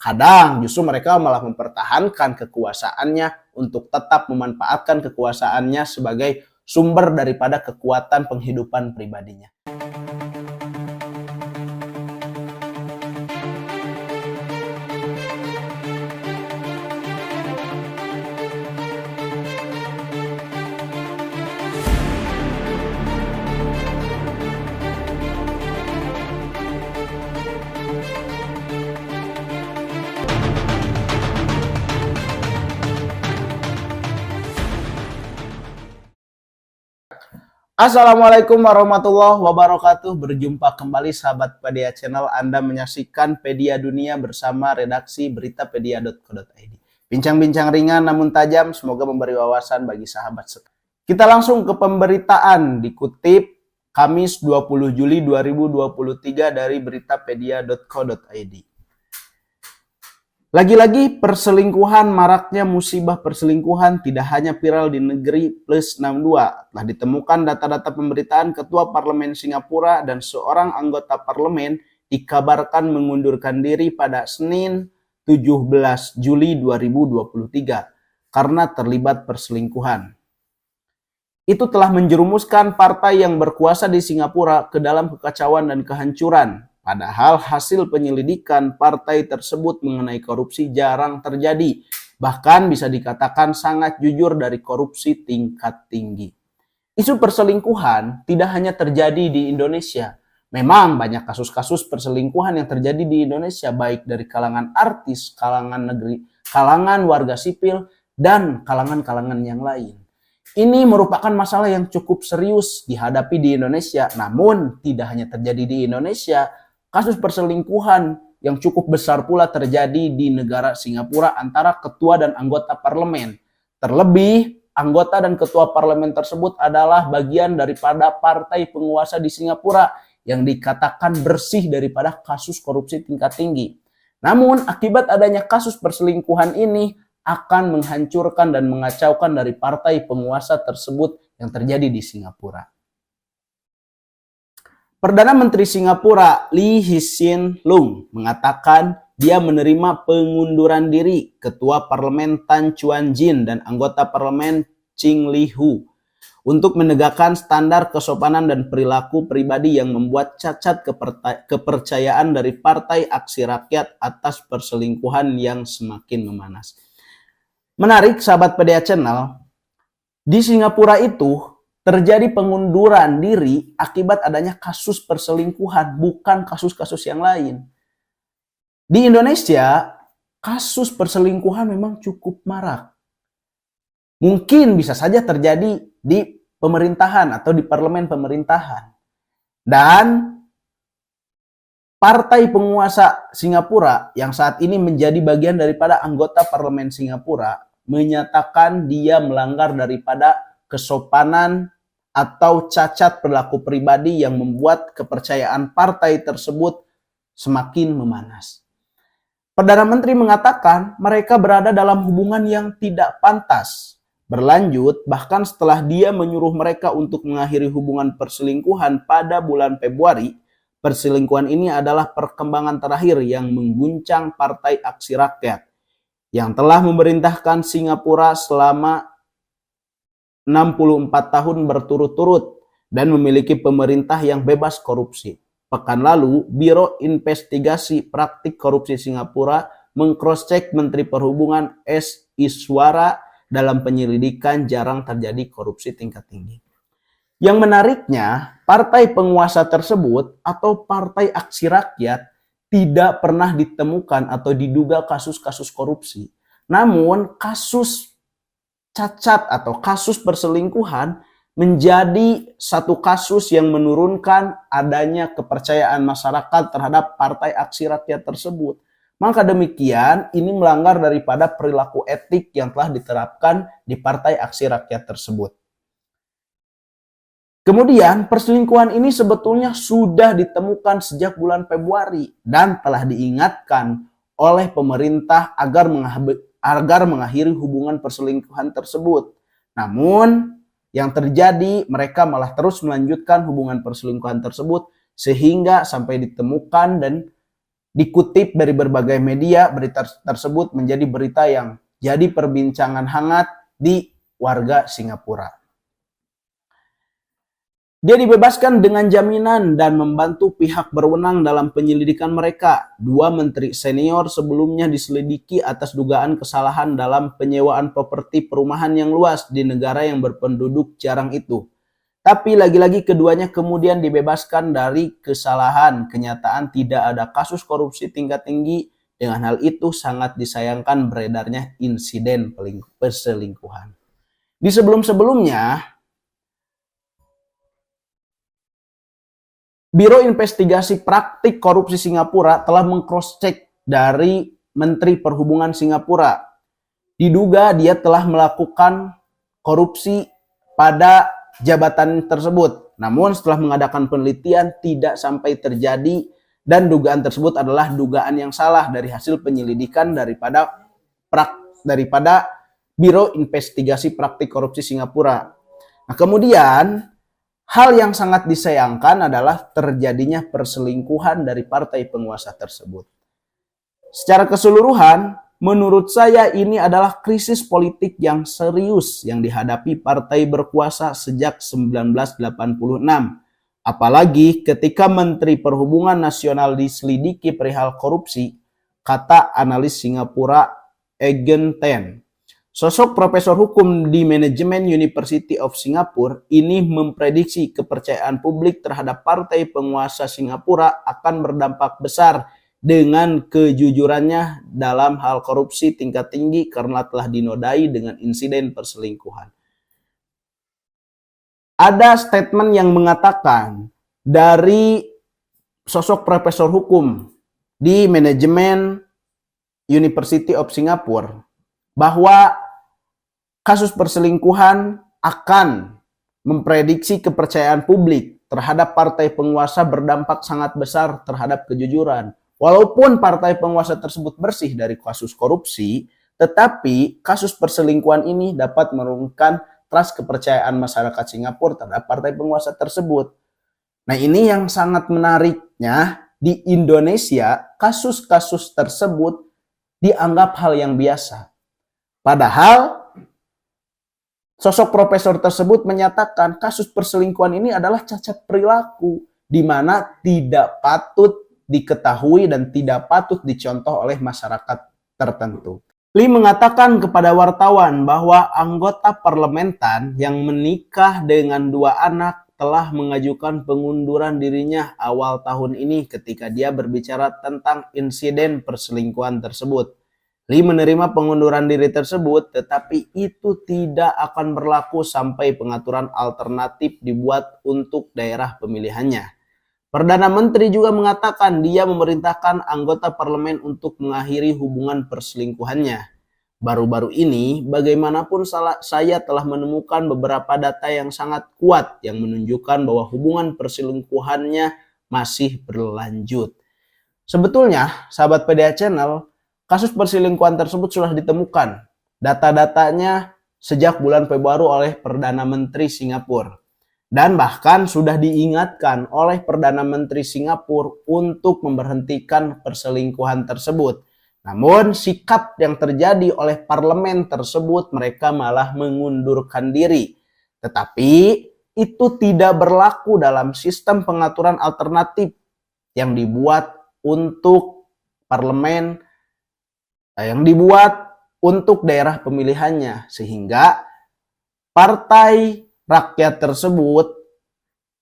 Kadang justru mereka malah mempertahankan kekuasaannya untuk tetap memanfaatkan kekuasaannya sebagai sumber daripada kekuatan penghidupan pribadinya. Assalamualaikum warahmatullahi wabarakatuh. Berjumpa kembali sahabat Pedia Channel. Anda menyaksikan Pedia Dunia bersama redaksi beritapedia.co.id. Bincang-bincang ringan namun tajam, semoga memberi wawasan bagi sahabat sekalian. Kita langsung ke pemberitaan, dikutip Kamis 20 Juli 2023 dari beritapedia.co.id. Lagi-lagi perselingkuhan, maraknya musibah perselingkuhan tidak hanya viral di negeri plus 62. Telah ditemukan data-data pemberitaan Ketua Parlemen Singapura dan seorang anggota parlemen dikabarkan mengundurkan diri pada Senin 17 Juli 2023 karena terlibat perselingkuhan. Itu telah menjerumuskan partai yang berkuasa di Singapura ke dalam kekacauan dan kehancuran. Padahal hasil penyelidikan partai tersebut mengenai korupsi jarang terjadi. Bahkan bisa dikatakan sangat jujur dari korupsi tingkat tinggi. Isu perselingkuhan tidak hanya terjadi di Indonesia. Memang banyak kasus-kasus perselingkuhan yang terjadi di Indonesia, baik dari kalangan artis, kalangan negeri, kalangan warga sipil, dan kalangan-kalangan yang lain. Ini merupakan masalah yang cukup serius dihadapi di Indonesia. Namun tidak hanya terjadi di Indonesia, kasus perselingkuhan yang cukup besar pula terjadi di negara Singapura antara ketua dan anggota parlemen. Terlebih, anggota dan ketua parlemen tersebut adalah bagian daripada partai penguasa di Singapura yang dikatakan bersih daripada kasus korupsi tingkat tinggi. Namun, akibat adanya kasus perselingkuhan ini akan menghancurkan dan mengacaukan dari partai penguasa tersebut yang terjadi di Singapura. Perdana Menteri Singapura Lee Hsien Loong mengatakan dia menerima pengunduran diri Ketua Parlemen Tan Chuan Jin dan anggota Parlemen Ching Lee Hu untuk menegakkan standar kesopanan dan perilaku pribadi yang membuat cacat kepercayaan dari Partai Aksi Rakyat atas perselingkuhan yang semakin memanas. Menarik sahabat Pedia Channel, di Singapura itu terjadi pengunduran diri akibat adanya kasus perselingkuhan, bukan kasus-kasus yang lain. Di Indonesia, kasus perselingkuhan memang cukup marak. Mungkin bisa saja terjadi di pemerintahan atau di parlemen pemerintahan. Dan partai penguasa Singapura yang saat ini menjadi bagian daripada anggota parlemen Singapura menyatakan dia melanggar daripada kesopanan atau cacat perilaku pribadi yang membuat kepercayaan partai tersebut semakin memanas. Perdana Menteri mengatakan mereka berada dalam hubungan yang tidak pantas. Berlanjut, bahkan setelah dia menyuruh mereka untuk mengakhiri hubungan perselingkuhan pada bulan Februari, perselingkuhan ini adalah perkembangan terakhir yang mengguncang Partai Aksi Rakyat yang telah memerintahkan Singapura selama 64 tahun berturut-turut dan memiliki pemerintah yang bebas korupsi. Pekan lalu, Biro Investigasi Praktik Korupsi Singapura meng-cross-check Menteri Perhubungan S. Iswara dalam penyelidikan jarang terjadi korupsi tingkat tinggi. Yang menariknya, partai penguasa tersebut atau Partai Aksi Rakyat tidak pernah ditemukan atau diduga kasus-kasus korupsi. Namun, kasus cacat atau kasus perselingkuhan menjadi satu kasus yang menurunkan adanya kepercayaan masyarakat terhadap Partai Aksi Rakyat tersebut. Maka demikian, ini melanggar daripada perilaku etik yang telah diterapkan di Partai Aksi Rakyat tersebut. Kemudian, perselingkuhan ini sebetulnya sudah ditemukan sejak bulan Februari dan telah diingatkan oleh pemerintah agar mengakhiri hubungan perselingkuhan tersebut. Namun, yang terjadi mereka malah terus melanjutkan hubungan perselingkuhan tersebut sehingga sampai ditemukan dan dikutip dari berbagai media, berita tersebut menjadi berita yang jadi perbincangan hangat di warga Singapura. Dia dibebaskan dengan jaminan dan membantu pihak berwenang dalam penyelidikan mereka. 2 menteri senior sebelumnya diselidiki atas dugaan kesalahan dalam penyewaan properti perumahan yang luas di negara yang berpenduduk jarang itu. Tapi lagi-lagi keduanya kemudian dibebaskan dari kesalahan. Kenyataan tidak ada kasus korupsi tingkat tinggi. Dengan hal itu sangat disayangkan beredarnya insiden perselingkuhan. Di sebelum-sebelumnya, Biro Investigasi Praktik Korupsi Singapura telah meng-cross-check dari Menteri Perhubungan Singapura. Diduga dia telah melakukan korupsi pada jabatan tersebut. Namun setelah mengadakan penelitian tidak sampai terjadi dan dugaan tersebut adalah dugaan yang salah dari hasil penyelidikan daripada Biro Investigasi Praktik Korupsi Singapura. Nah, kemudian hal yang sangat disayangkan adalah terjadinya perselingkuhan dari partai penguasa tersebut. Secara keseluruhan, menurut saya ini adalah krisis politik yang serius yang dihadapi partai berkuasa sejak 1986. Apalagi ketika Menteri Perhubungan Nasional diselidiki perihal korupsi, kata analis Singapura Egan Ten. Sosok profesor hukum di Manajemen University of Singapore ini memprediksi kepercayaan publik terhadap partai penguasa Singapura akan berdampak besar dengan kejujurannya dalam hal korupsi tingkat tinggi karena telah dinodai dengan insiden perselingkuhan. Ada statement yang mengatakan dari sosok profesor hukum di Manajemen University of Singapore bahwa kasus perselingkuhan akan memprediksi kepercayaan publik terhadap partai penguasa berdampak sangat besar terhadap kejujuran. Walaupun partai penguasa tersebut bersih dari kasus korupsi, tetapi kasus perselingkuhan ini dapat menurunkan trust kepercayaan masyarakat Singapura terhadap partai penguasa tersebut. Nah, ini yang sangat menariknya, di Indonesia kasus-kasus tersebut dianggap hal yang biasa. Padahal sosok profesor tersebut menyatakan kasus perselingkuhan ini adalah cacat perilaku di mana tidak patut diketahui dan tidak patut dicontoh oleh masyarakat tertentu. Lee mengatakan kepada wartawan bahwa anggota parlementan yang menikah dengan 2 anak telah mengajukan pengunduran dirinya awal tahun ini ketika dia berbicara tentang insiden perselingkuhan tersebut. Lee menerima pengunduran diri tersebut, tetapi itu tidak akan berlaku sampai pengaturan alternatif dibuat untuk daerah pemilihannya. Perdana Menteri juga mengatakan dia memerintahkan anggota parlemen untuk mengakhiri hubungan perselingkuhannya. Baru-baru ini, bagaimanapun saya telah menemukan beberapa data yang sangat kuat yang menunjukkan bahwa hubungan perselingkuhannya masih berlanjut. Sebetulnya, sahabat PDA Channel, kasus perselingkuhan tersebut sudah ditemukan. Data-datanya sejak bulan Februari oleh Perdana Menteri Singapura. Dan bahkan sudah diingatkan oleh Perdana Menteri Singapura untuk memberhentikan perselingkuhan tersebut. Namun sikap yang terjadi oleh parlemen tersebut mereka malah mengundurkan diri. Tetapi itu tidak berlaku dalam sistem pengaturan alternatif yang dibuat untuk parlemen, yang dibuat untuk daerah pemilihannya, sehingga partai rakyat tersebut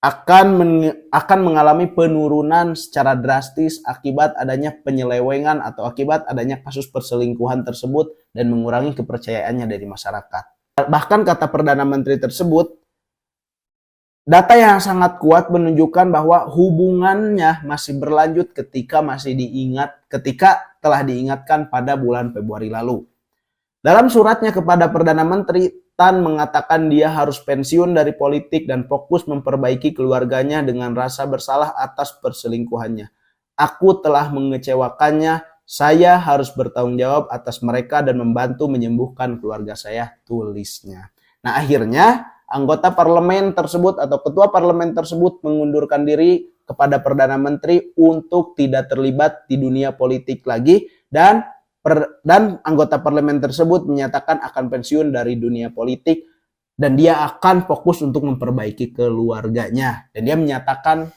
akan mengalami penurunan secara drastis akibat adanya penyelewengan atau akibat adanya kasus perselingkuhan tersebut dan mengurangi kepercayaannya dari masyarakat. Bahkan kata Perdana Menteri tersebut, data yang sangat kuat menunjukkan bahwa hubungannya masih berlanjut ketika telah diingatkan pada bulan Februari lalu. Dalam suratnya kepada Perdana Menteri, Tan mengatakan dia harus pensiun dari politik dan fokus memperbaiki keluarganya dengan rasa bersalah atas perselingkuhannya. Aku telah mengecewakannya, saya harus bertanggung jawab atas mereka dan membantu menyembuhkan keluarga saya, tulisnya. Nah, akhirnya anggota parlemen tersebut atau ketua parlemen tersebut mengundurkan diri kepada Perdana Menteri untuk tidak terlibat di dunia politik lagi, dan anggota parlemen tersebut menyatakan akan pensiun dari dunia politik dan dia akan fokus untuk memperbaiki keluarganya. Dan dia menyatakan,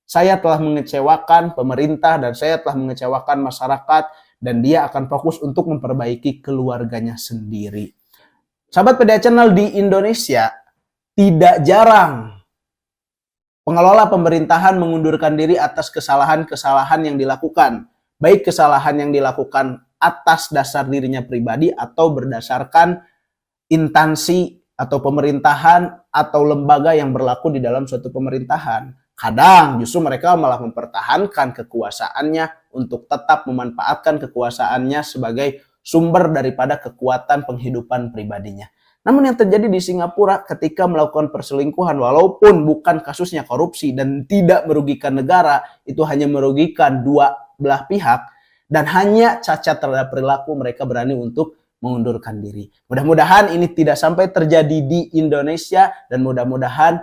saya telah mengecewakan pemerintah dan saya telah mengecewakan masyarakat, dan dia akan fokus untuk memperbaiki keluarganya sendiri. Sahabat PDA Channel, di Indonesia tidak jarang pengelola pemerintahan mengundurkan diri atas kesalahan-kesalahan yang dilakukan. Baik kesalahan yang dilakukan atas dasar dirinya pribadi atau berdasarkan instansi atau pemerintahan atau lembaga yang berlaku di dalam suatu pemerintahan. Kadang justru mereka malah mempertahankan kekuasaannya untuk tetap memanfaatkan kekuasaannya sebagai sumber daripada kekuatan penghidupan pribadinya. Namun yang terjadi di Singapura ketika melakukan perselingkuhan, walaupun bukan kasusnya korupsi dan tidak merugikan negara, itu hanya merugikan dua belah pihak dan hanya cacat terhadap perilaku, mereka berani untuk mengundurkan diri. Mudah-mudahan ini tidak sampai terjadi di Indonesia dan mudah-mudahan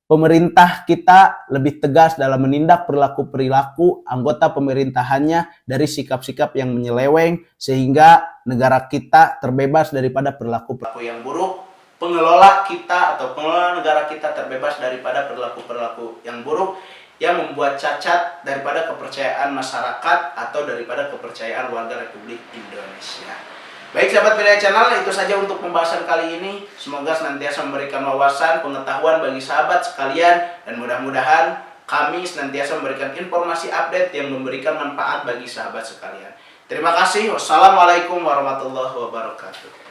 pemerintah kita lebih tegas dalam menindak perilaku-perilaku anggota pemerintahannya dari sikap-sikap yang menyeleweng sehingga negara kita terbebas daripada perilaku-perilaku yang buruk. Pengelola kita atau pengelola negara kita terbebas daripada perilaku-perilaku yang buruk yang membuat cacat daripada kepercayaan masyarakat atau daripada kepercayaan warga Republik Indonesia. Baik sahabat PDA Channel, itu saja untuk pembahasan kali ini. Semoga senantiasa memberikan wawasan, pengetahuan bagi sahabat sekalian, dan mudah-mudahan kami senantiasa memberikan informasi update yang memberikan manfaat bagi sahabat sekalian. Terima kasih. Wassalamualaikum warahmatullahi wabarakatuh.